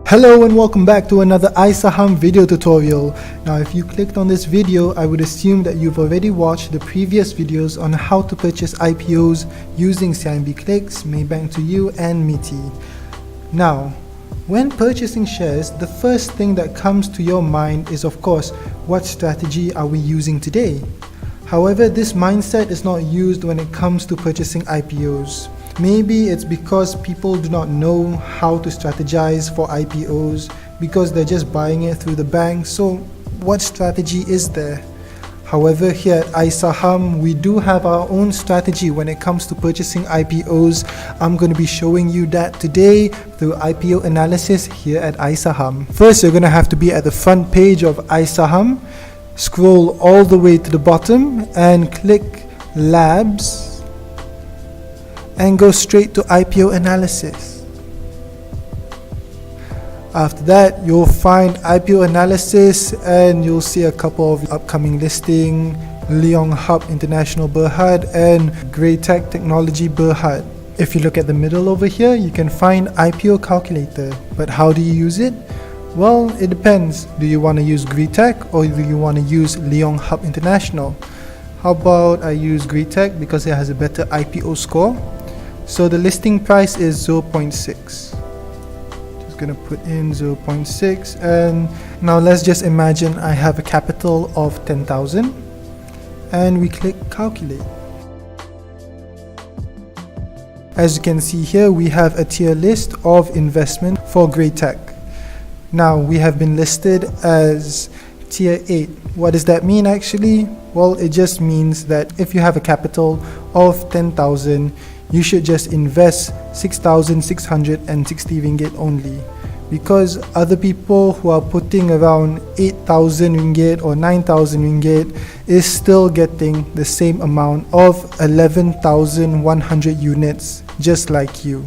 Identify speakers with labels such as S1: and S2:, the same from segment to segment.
S1: Hello and welcome back to another iSaham video tutorial. Now if you clicked on this video, I would assume that you've already watched the previous videos on how to purchase IPOs using CIMB Clicks, Maybank to You and Meaty. Now, when purchasing shares, the first thing that comes to your mind is of course, what strategy are we using today? However, this mindset is not used when it comes to purchasing IPOs. Maybe it's because people do not know how to strategize for IPOs because they're just buying it through the bank. So what strategy is there? However, here at iSaham, we do have our own strategy when it comes to purchasing IPOs. I'm going to be showing you that today through IPO analysis here at iSaham. First, you're going to have to be at the front page of iSaham, scroll all the way to the bottom and click Labs and go straight to IPO analysis. After that, you'll find IPO analysis and you'll see a couple of upcoming listing, Leong Hub International Berhad and Greatech Technology Berhad. If you look at the middle over here, you can find IPO calculator. But how do you use it? Well, it depends. Do you want to use Greatech or do you want to use Leong Hub International? How about I use Greatech because it has a better IPO score. So the listing price is 0.6. Just gonna put in 0.6 and now let's just imagine I have a capital of 10,000 and we click calculate. As you can see here, we have a tier list of investment for Greatech. Now we have been listed as tier 8. What does that mean actually? Well, it just means that if you have a capital of 10,000, you should just invest 6,660 ringgit only, because other people who are putting around 8,000 ringgit or 9,000 ringgit is still getting the same amount of 11,100 units just like you.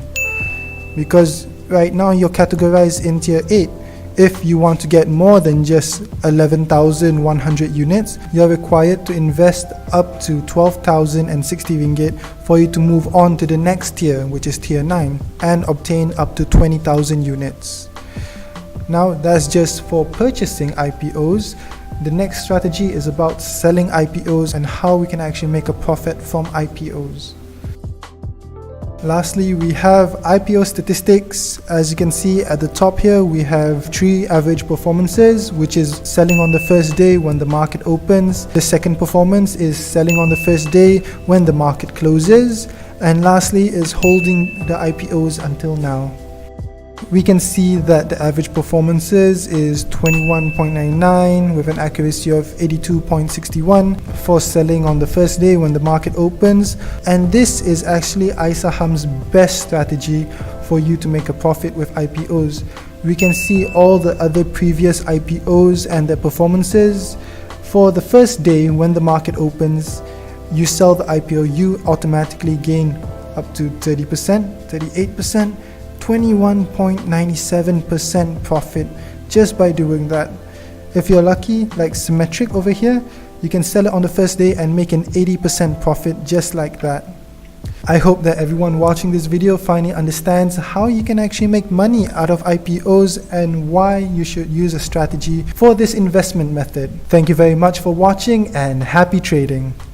S1: Because right now you're categorized in tier 8. If you want to get more than just 11,100 units, you're required to invest up to 12,060 ringgit for you to move on to the next tier, which is tier 9, and obtain up to 20,000 units. Now that's just for purchasing IPOs. The next strategy is about selling IPOs and how we can actually make a profit from IPOs. Lastly, we have IPO statistics. As you can see at the top here, we have 3 average performances, which is selling on the first day when the market opens. The second performance is selling on the first day when the market closes. And lastly is holding the IPOs until now. We can see that the average performances is 21.99 with an accuracy of 82.61 for selling on the first day when the market opens, and this is actually iSaham's best strategy for you to make a profit with IPOs. We can see all the other previous IPOs and their performances. For the first day when the market opens, you sell the IPO, you automatically gain up to 30%, 38%, 21.97% profit just by doing that. If you're lucky, like Symmetric over here, you can sell it on the first day and make an 80% profit just like that. I hope that everyone watching this video finally understands how you can actually make money out of IPOs and why you should use a strategy for this investment method. Thank you very much for watching and happy trading.